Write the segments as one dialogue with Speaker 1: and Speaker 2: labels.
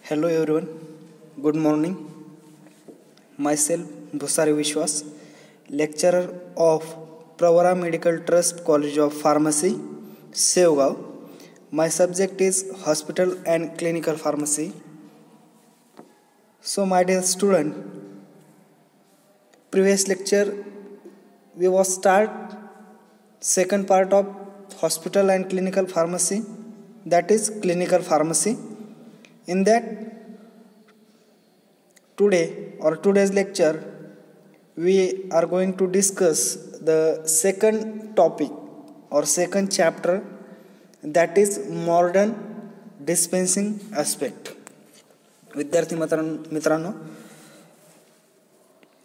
Speaker 1: Hello everyone, good morning. Myself Bhusari Vishwas, lecturer of Pravara Medical Trust College of Pharmacy, Sevgaon. My subject is Hospital and Clinical Pharmacy. So my dear student, previous lecture we was start second part of Hospital and Clinical Pharmacy, that is Clinical Pharmacy. In that today's lecture we are going to discuss the second topic or second chapter, that is modern dispensing aspect. विद्यार्थी मित्रांनो,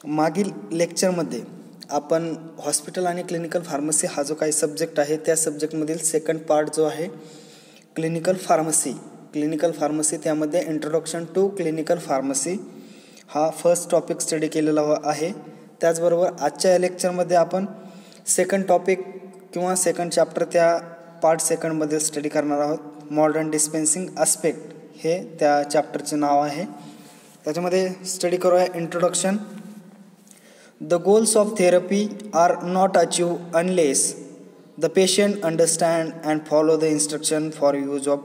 Speaker 1: मागील लेक्चरमध्ये आपण hospital आणि clinical pharmacy हा जो काही subject आहे त्या सब्जेक्टमधील सेकंड पार्ट जो आहे क्लिनिकल फार्मसी त्यामध्ये इंट्रोडक्शन टू क्लिनिकल फार्मसी हा फर्स्ट टॉपिक स्टडी केलेला आहे. त्याचबरोबर आजच्या या लेक्चरमध्ये आपण सेकंड टॉपिक किंवा सेकंड चॅप्टर त्या पार्ट सेकंडमध्ये स्टडी करणार आहोत. मॉडर्न डिस्पेन्सिंग आस्पेक्ट हे त्या चॅप्टरचे नाव आहे. त्याच्यामध्ये स्टडी करूया introduction. The goals of therapy are not achieve unless the patient understand and follow the instruction for use of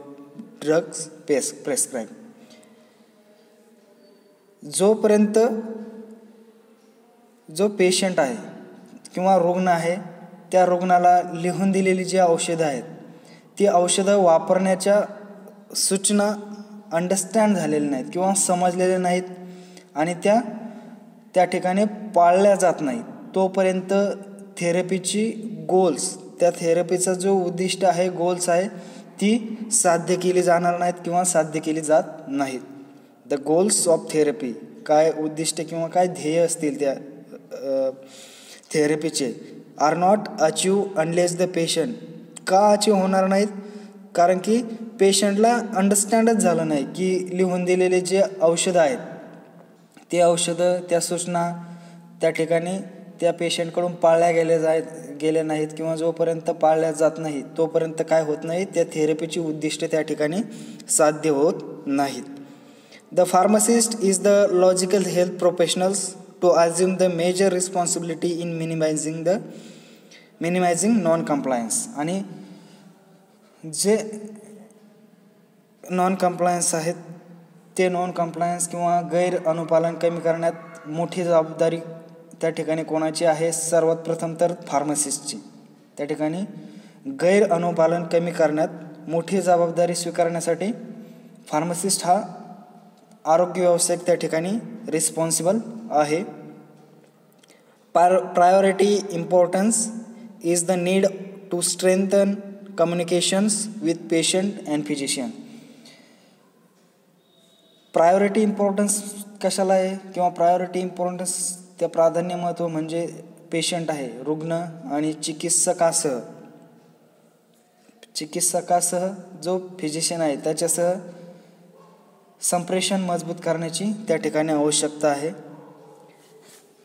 Speaker 1: drugs prescribe. जोपर्यंत जो पेशंट आहे किंवा रुग्ण आहे त्या रुग्णाला लिहून दिलेली जी औषधं आहेत ती औषधं वापरण्याच्या सूचना अंडरस्टँड झालेल्या नाहीत किंवा समजलेल्या नाहीत आणि त्या ठिकाणी पाळल्या जात नाहीत, तोपर्यंत थेरपीची गोल्स, त्या थेरपीचा जो उद्दिष्ट आहे, गोल्स आहे, ती साध्य केली जाणार नाहीत किंवा साध्य केली जात नाहीत. द गोल्स ऑफ थेरपी, काय उद्दिष्ट किंवा काय ध्येय असतील त्या थेरपीचे, are not achieve unless the patient. का अचीव होणार नाहीत? कारण की पेशंटला अंडरस्टँडच झालं नाही की लिहून दिलेले जे औषधं आहेत ते औषधं, त्या सूचना त्या ठिकाणी त्या पेशंटकडून पाळल्या गेल्या नाहीत किंवा जोपर्यंत पाळल्या जात नाही तोपर्यंत काय होत नाही, त्या थेरपीची उद्दिष्ट त्या ठिकाणी साध्य होत नाहीत. The pharmacist is the logical health professionals to assume the major responsibility in minimising non compliance. आणि जे नॉन कम्प्लायन्स आहेत ते नॉन कम्प्लायन्स किंवा गैर अनुपालन कमी करण्यात मोठी जबाबदारी त्या ठिकाणी कोणाची आहे? सर्वात प्रथम तर फार्मासिस्टची. त्या ठिकाणी गैर अनुपालन कमी करण्यात मोठी जबाबदारी स्वीकारण्यासाठी फार्मासिस्ट हा आरोग्य व्यावसायिक त्या ठिकाणी रिस्पॉन्सिबल आहे. Priority importance is the need to strengthen communications with patient and physician. Priority importance कशाला आहे किंवा प्रायोरिटी इम्पॉर्टन्स त्या प्राधान्य महत्त्व म्हणजे पेशंट आहे, रुग्ण आणि चिकित्सकासह जो फिजिशियन आहे त्याच्यासह संप्रेषण मजबूत करण्याची त्या ठिकाणी आवश्यकता आहे.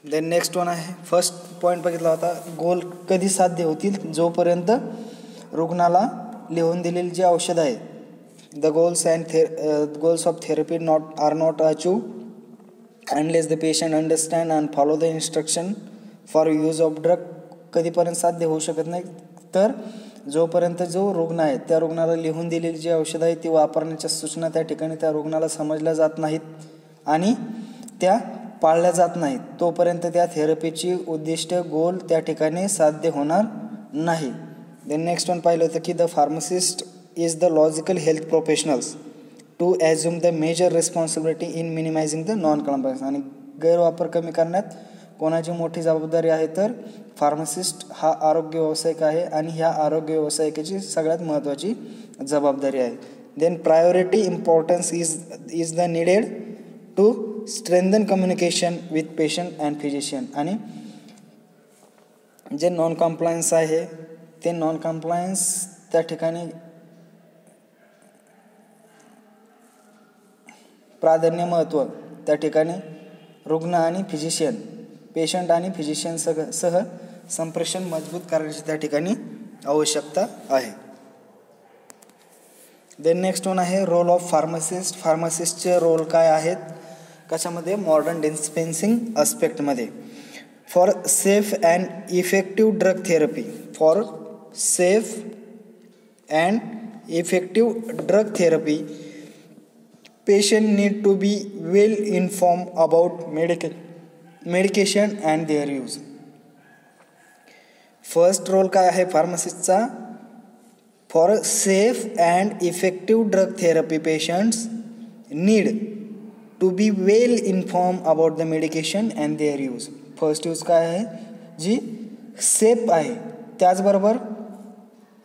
Speaker 1: देन नेक्स्ट वन आहे, फर्स्ट पॉईंट बघितला होता, गोल कधी साध्य होतील? जोपर्यंत रुग्णाला लिहून दिलेली जी औषधं आहेत, the goals of therapy are not achieve unless the patient understand and follow the instruction for use of drug. कधीपर्यंत साध्य होऊ शकत नाही? तर जोपर्यंत जो रुग्ण आहे त्या रुग्णाला लिहून दिलेली जी औषधं आहे ती वापरण्याच्या सूचना त्या ठिकाणी त्या रुग्णाला समजल्या जात नाहीत आणि त्या पाळल्या जात नाहीत, तोपर्यंत त्या थेरपीची उद्दिष्ट, गोल त्या ठिकाणी साध्य होणार नाही. देन नेक्स्ट वन पाहिलं होतं की the pharmacist is the logical health professionals to assume the major responsibility in minimising the non compliance. आणि गैरवापर कमी करण्यात कोणाची मोठी जबाबदारी आहे? तर फार्मासिस्ट हा आरोग्य व्यावसायिक आहे आणि ह्या आरोग्य व्यावसायिकाची सगळ्यात महत्त्वाची जबाबदारी आहे. Then priority importance is the needed to strengthen communication with patient and physician. आणि जे नॉन कम्प्लायन्स आहे ते नॉन कम्प्लायन्स त्या ठिकाणी प्राधान्य महत्त्व त्या ठिकाणी रुग्ण आणि फिजिशियन, पेशंट आणि फिजिशियन सह संप्रेषण मजबूत करण्याची त्या ठिकाणी आवश्यकता आहे. देन नेक्स्ट वन आहे रोल ऑफ फार्मासिस्ट. फार्मासिस्टचे रोल काय आहेत कशामध्ये, मॉडर्न डिस्पेन्सिंग अस्पेक्टमध्ये. For safe and effective drug therapy, for safe and effective drug therapy patient need to be well informed about medication and their use. First role काय आहे फार्मासिस्टचा, for safe and effective drug therapy patients need to be well inform about the medication and their use. First use काय आहे, जी safe आहे त्याचबरोबर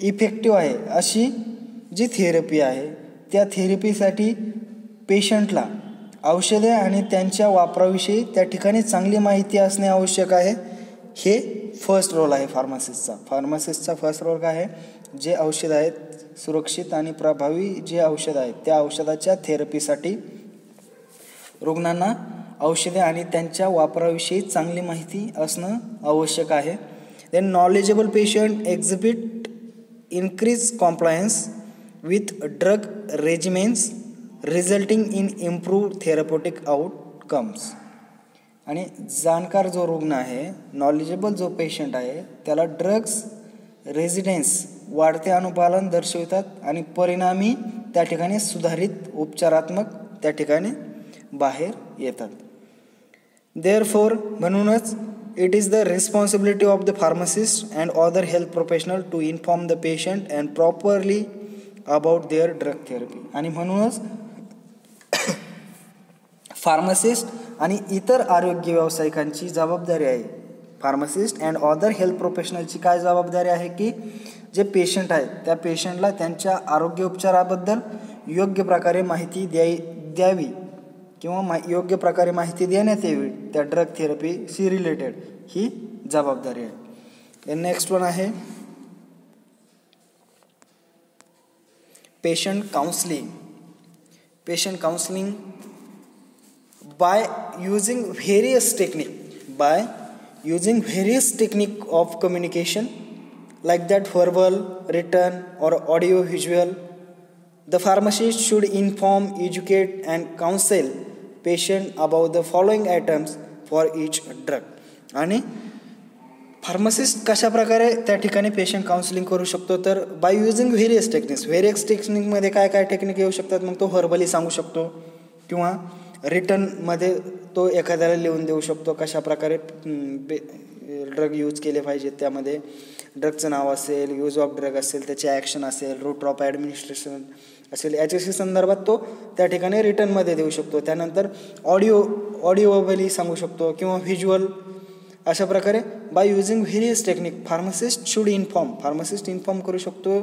Speaker 1: effective आहे अशी जी therapy आहे त्या थेरपीसाठी पेशंटला औषधे आणि त्यांच्या वापराविषयी त्या ठिकाणी चांगली माहिती असणे आवश्यक आहे. हे फर्स्ट रोल आहे फार्मासिस्टचा. फार्मासिस्टचा फर्स्ट रोल काय आहे, जे औषध आहेत सुरक्षित आणि प्रभावी जे औषध आहेत त्या औषधाच्या थेरपीसाठी रुग्णांना औषधे आणि त्यांच्या वापराविषयी चांगली माहिती असणं आवश्यक आहे. Then knowledgeable patient exhibit increase compliance with drug regimens resulting in improve therapeutic outcomes. आणि जाणकार जो रुग्ण आहे, नॉलेजेबल जो पेशंट आहे त्याला ड्रग्स रेजिडेन्स वाढते अनुपालन दर्शवितात आणि परिणामी त्या ठिकाणी सुधारित उपचारात्मक त्या ठिकाणी बाहेर येतात. देअरफॉर म्हणूनच it is the responsibility of the pharmacist and other health professional to inform the patient and properly about their drug therapy. आणि म्हणूनच फार्मासिस्ट आणि इतर आरोग्य व्यावसायिकांची जबाबदारी आहे, फार्मासिस्ट अँड अदर हेल्थ प्रोफेशनलची काय जबाबदारी आहे की जे पेशंट आहेत त्या पेशंटला त्यांच्या आरोग्य उपचाराबद्दल योग्य प्रकारे माहिती द्यावी किंवा योग्य प्रकारे माहिती देण्यात यावी त्या ड्रग थेरपीशी रिलेटेड, ही जबाबदारी आहे. नेक्स्ट वन आहे patient counselling. Patient counselling by using various technique of communication like that verbal, written or audio visual, the pharmacist should inform, educate and counsel patient about the following items for each drug. आणि pharmacist कशा प्रकारे त्या ठिकाणी patient counselling करू शकतो, तर by using various टेक्निकमध्ये काय काय टेक्निक येऊ शकतात, मग तो व्हर्बली सांगू शकतो किंवा रिटर्नमध्ये तो एखाद्याला लिहून देऊ शकतो कशा प्रकारे ड्रग यूज केले पाहिजेत, त्यामध्ये ड्रगचं नाव असेल, यूज ऑफ ड्रग असेल, त्याचे ॲक्शन असेल, रूट ऑफ ॲडमिनिस्ट्रेशन असेल, याच्याशी संदर्भात तो त्या ठिकाणी रिटर्नमध्ये देऊ शकतो. त्यानंतर ऑडिओ सांगू शकतो किंवा व्हिज्युअल. अशा प्रकारे by using various technique pharmacist inform करू शकतो,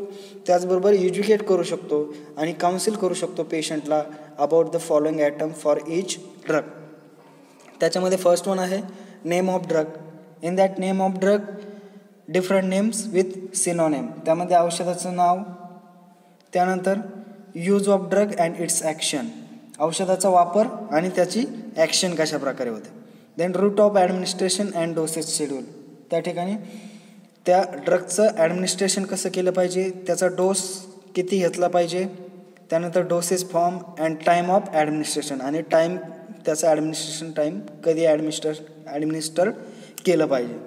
Speaker 1: त्याचबरोबर एज्युकेट करू शकतो आणि काउन्सिल करू शकतो पेशंटला about the following item for each drug. त्याच्यामध्ये फर्स्ट वन आहे name of drug. In that name of drug different names with synonym. त्यामध्ये औषधाचं नाव, त्यानंतर use of drug and its action, औषधाचा वापर आणि त्याची ॲक्शन कशा प्रकारे होते. Then route of administration and dosage schedule. त्या ठिकाणी त्या ड्रगचं ॲडमिनिस्ट्रेशन कसं केलं पाहिजे, त्याचा डोस किती घेतला पाहिजे, त्यानंतर dosage form and time of administration आणि टाईम, त्याचं ॲडमिनिस्ट्रेशन टाईम कधी ॲडमिनिस्टर केलं पाहिजे.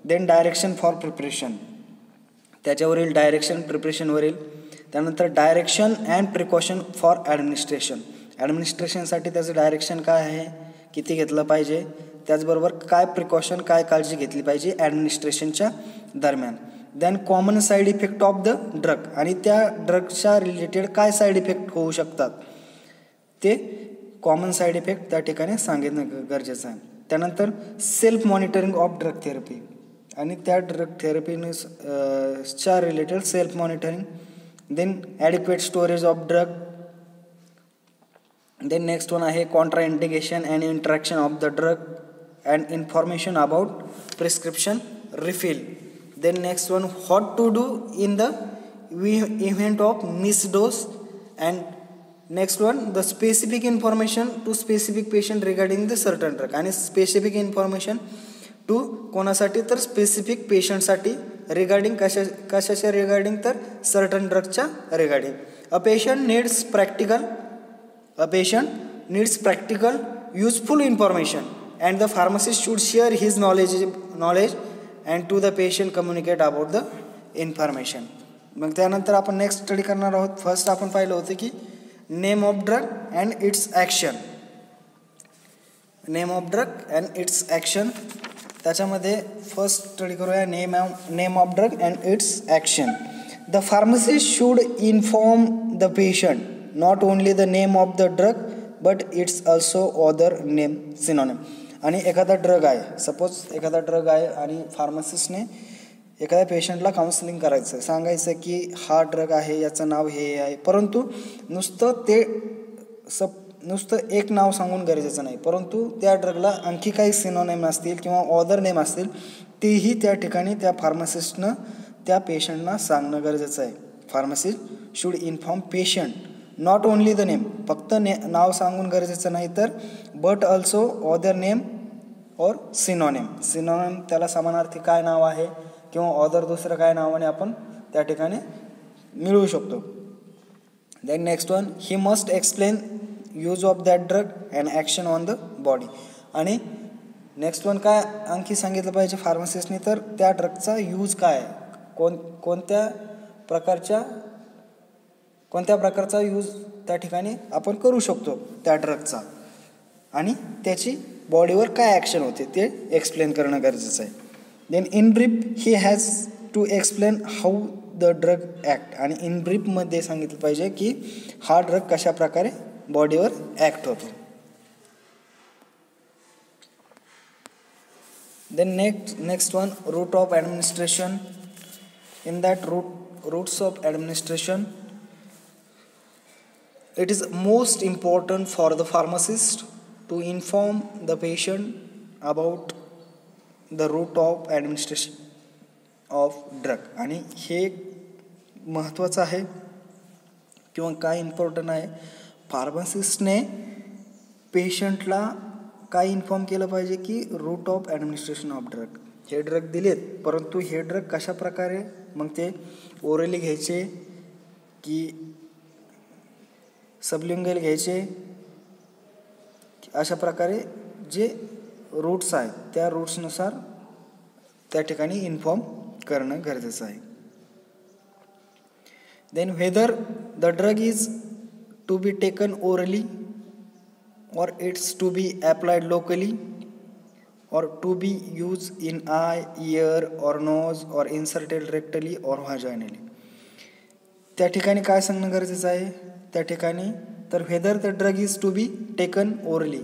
Speaker 1: देन डायरेक्शन फॉर प्रिपरेशन, त्याच्यावरील डायरेक्शन प्रिपरेशनवरील. त्यानंतर डायरेक्शन अँड प्रिकॉशन फॉर ॲडमिनिस्ट्रेशनसाठी त्याचं डायरेक्शन काय आहे, किती घेतलं पाहिजे, त्याचबरोबर काय प्रिकॉशन, काय काळजी घेतली पाहिजे ॲडमिनिस्ट्रेशनच्या दरम्यान. Then common side effect of the drug, आणि त्या ड्रगच्या रिलेटेड काय साईड इफेक्ट होऊ शकतात ते कॉमन साईड इफेक्ट त्या ठिकाणी सांगितणं गरजेचं आहे. त्यानंतर self monitoring of drug therapy, आणि त्या ड्रग थेरपीच्या related self monitoring. Then adequate storage of drug. Then next one आहे contraindication and interaction of the drug and information about prescription refill. Then next one what to do in the event of misdose. And next one the specific information to specific patient regarding the certain drug. आणि specific information to कोणासाठी, तर specific पेशंटसाठी regarding कशाच्या regarding, तर certain ड्रगच्या regarding. A patient needs practical useful information and the pharmacist should share his knowledge and to the patient communicate about the information. मग त्यानंतर आपण नेक्स्ट स्टडी करणार आहोत. फर्स्ट आपण पाहिलं होतं की name of drug and its action. Name of drug and its action, त्याच्यामध्ये फर्स्ट स्टडी करूया name of drug and its action. The pharmacist should inform the patient not only the name of the drug but it's also other name synonym. आणि एखादा drug आहे, suppose एखादा drug आहे आणि फार्मासिस्टने एखाद्या पेशंटला काउन्सिलिंग करायचं, सांगायचं की हा ड्रग आहे, याचं नाव हे आहे, परंतु नुसतं एक नाव सांगून गरजेचं नाही, परंतु त्या ड्रगला आणखी काही सिनोनिम असतील किंवा ऑदर नेम असतील तेही त्या ठिकाणी त्या फार्मासिस्टनं त्या पेशंटना सांगणं गरजेचं आहे. Pharmacist should inform patient not only the name, फक्त नाव सांगून गरजेचं नाही तर बट ऑल्सो ऑदर नेम और सिनोनिम. सिनोनिम त्याला समानार्थी काय नाव आहे किंवा ऑदर दुसरं काय नावाने आपण त्या ठिकाणी मिळवू शकतो. Then next one, he must explain use of that drug and action on the body. आणि नेक्स्ट वन काय आणखी सांगितलं पाहिजे फार्मासिस्टने, तर त्या ड्रगचा यूज काय आहे, कोणत्या प्रकारचा यूज त्या ठिकाणी आपण करू शकतो त्या ड्रगचा, आणि त्याची बॉडीवर काय ॲक्शन होते ते एक्सप्लेन करणं गरजेचं आहे. Then in brief he has to explain how the drug act. आणि इन ब्रीफमध्ये सांगितलं पाहिजे की हा ड्रग कशा प्रकारे बॉडीवर ॲक्ट होतो. Then next one, route of administration. In that routes of administration, it is most important for the pharmacist to inform the patient about the route of administration of drug. आणि हे महत्त्वाचं आहे किंवा काय इम्पॉर्टंट आहे, फार्मासिस्टने पेशंटला काय इन्फॉर्म केलं पाहिजे की route of administration of drug. हे ड्रग दिलेत, परंतु हे ड्रग कशा प्रकारे मग ते ओरली घ्यायचे की सबलिंगल घ्यायचे, अशा प्रकारे जे रूट्स आहेत त्या रूट्सनुसार त्या ठिकाणी इन्फॉर्म करणं गरजेचं आहे. Then whether the drug is to be taken orally or it's to be applied locally or to be use in eye, ear or nose or inserted rectally or vaginally. त्या ठिकाणी काय सांगणं गरजेचं आहे त्या ठिकाणी, तर whether the drug is to be taken orally,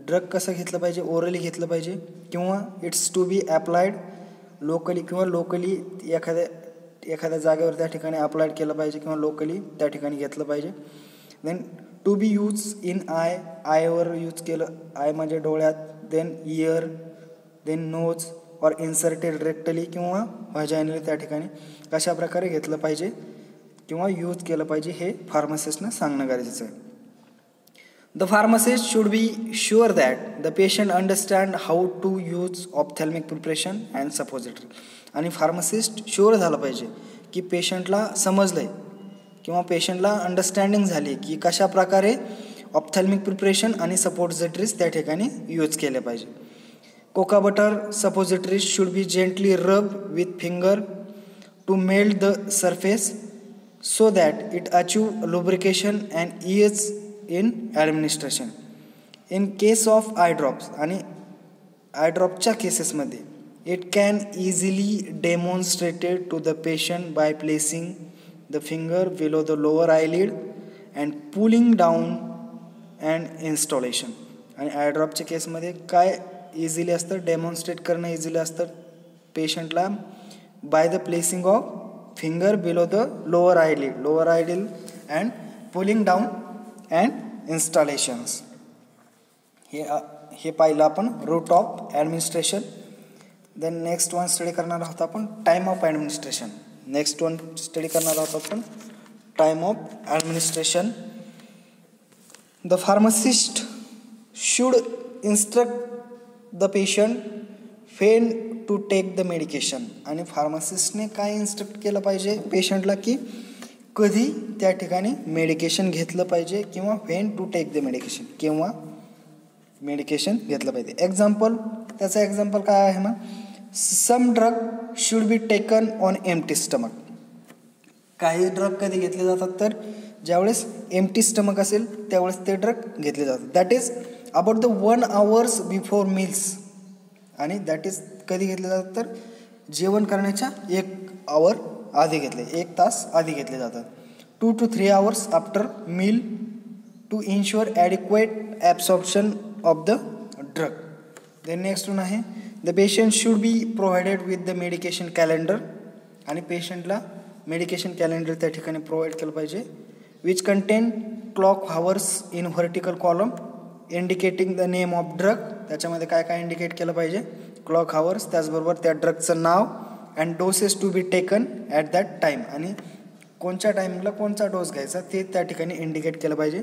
Speaker 1: drug कसं घेतलं पाहिजे, ओरली घेतलं पाहिजे, किंवा it's to be applied locally, किंवा लोकली एखाद्या जागेवर त्या ठिकाणी अप्लाइड केलं पाहिजे किंवा लोकली त्या ठिकाणी घेतलं पाहिजे. Then to be use in eye, आयवर यूज केलं, आय म्हणजे डोळ्यात, then ear, then nose or inserted rectally किंवा व्हाजायनली त्या ठिकाणी कशा प्रकारे घेतलं पाहिजे किंवा यूज केलं पाहिजे हे फार्मासिस्टनं सांगणं गरजेचं आहे. The pharmacist should be sure that the patient understand how to use ophthalmic preparation and suppository. आणि फार्मासिस्ट शुअर झालं पाहिजे की पेशंटला समजलं आहे किंवा पेशंटला अंडरस्टँडिंग झाली की कशा प्रकारे ऑप्थॅल्मिक प्रिपरेशन आणि सपोजिटरीज त्या ठिकाणी यूज केले पाहिजे. Cocoa butter suppositories should be gently rub with finger to melt the surface so that it achieve lubrication and ease in administration. In case of eye drops, आणि eye dropच्या केसेसमध्ये it can easily demonstrated to the patient by placing the finger below the lower eyelid and pulling down and installation. आणि eye dropच्या केसमध्ये काय easily असतं, demonstrate करणं easily असतं पेशंटला by the placing of finger below the lower eyelid and pulling down and installations. हे पाहिलं आपण route of administration. Then next one study करणार आहोत आपण time of administration. Time of administration. The pharmacist should instruct the patient when to take the medication. आणि फार्मासिस्टने काय instruct केलं पाहिजे पेशंटला की कधी त्या ठिकाणी मेडिकेशन घेतलं पाहिजे किंवा when to take the medication, किंवा मेडिकेशन घेतलं पाहिजे. एक्झाम्पल, त्याचं एक्झाम्पल काय आहे मग, some drug should be taken on empty stomach. काही ड्रग कधी घेतले जातात तर ज्यावेळेस एम्प्टी स्टमक असेल त्यावेळेस ते ड्रग घेतले जातात. That is about the 1 hours before meals. आणि दॅट इज कधी घेतले जातात तर जेवण करण्याच्या 1 hour आधी घेतले, 1 तास आधी घेतले जातात. 2 to 3 hours after meal to ensure adequate absorption of the drug. Then next one आहे, the patient should be provided with the medication calendar. आणि पेशंटला मेडिकेशन कॅलेंडर त्या ठिकाणी प्रोव्हाइड केलं पाहिजे, which contain clock hours in vertical column indicating the name of drug. त्याच्यामध्ये काय काय इंडिकेट केलं पाहिजे, क्लॉक हावर्स, त्याचबरोबर त्या ड्रगचं नाव, and doses to be taken at that time. आणि कोणत्या टाईमला कोणता डोस घ्यायचा ते त्या ठिकाणी इंडिकेट केलं पाहिजे.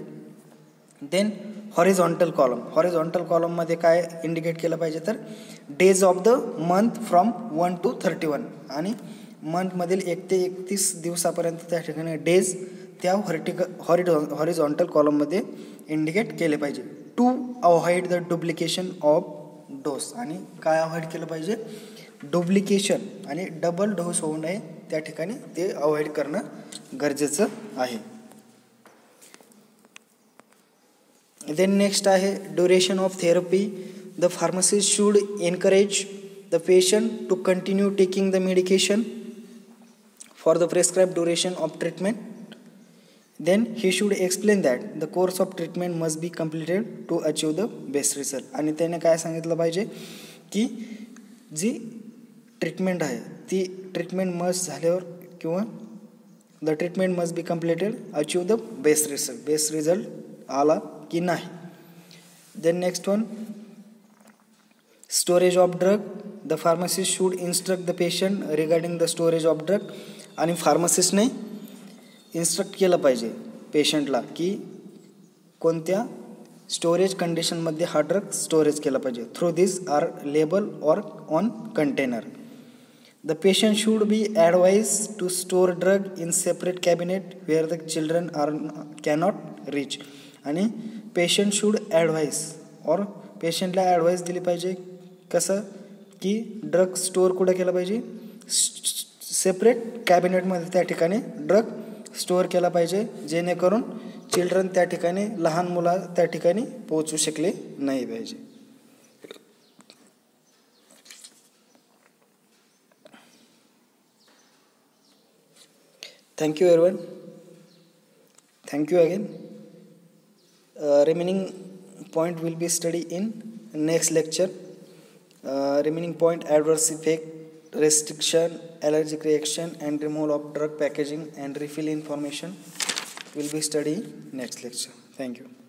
Speaker 1: देन हॉरिझॉन्टल कॉलम, हॉरिझॉन्टल कॉलममध्ये काय इंडिकेट केलं पाहिजे तर days of the month from 1 to 31. आणि मंथमधील 1 ते 31 दिवसापर्यंत त्या ठिकाणी डेज त्या हॉरिझॉन्टल कॉलममध्ये इंडिकेट केले पाहिजे. To avoid the duplication of dose. आणि काय अवॉइड केलं पाहिजे, डुप्लिकेशन आणि डबल डोस होऊ नये त्या ठिकाणी ते अवॉइड करणं गरजेचं आहे. देन नेक्स्ट आहे duration of therapy. The pharmacist should encourage the patient to continue taking the medication for the prescribed duration of treatment. Then he should explain that the course of treatment must be completed to achieve the best result. आणि त्याने काय सांगितलं पाहिजे की जी treatment आहे ती treatment must झाल्यावर किंवा the treatment must be completed achieve the best result, best result आला की नाही. Then next one, storage of drug. The pharmacist should instruct the patient regarding the storage of drug. आणि फार्मासिस्टने instruct केलं पाहिजे पेशंटला की कोणत्या स्टोरेज कंडिशनमध्ये हा ड्रग स्टोरेज केला पाहिजे. Through this are label or on container. The patient should be advise to store drug in separate cabinet where the children are cannot reach. आणि पेशंट शूड ॲडवाइज और पेशंटला advice दिली पाहिजे कसं की drug store कुठं केलं पाहिजे, separate कॅबिनेटमध्ये त्या ठिकाणी ड्रग स्टोअर केला पाहिजे, जेणेकरून चिल्ड्रन त्या ठिकाणी, लहान मुलं त्या ठिकाणी पोहोचू शकले नाही पाहिजे. Thank you everyone. Thank you again. Remaining point will be studied in next lecture. Remaining point, adverse effect, restriction, allergic reaction and removal of drug packaging and refill information will be studied next lecture. Thank you.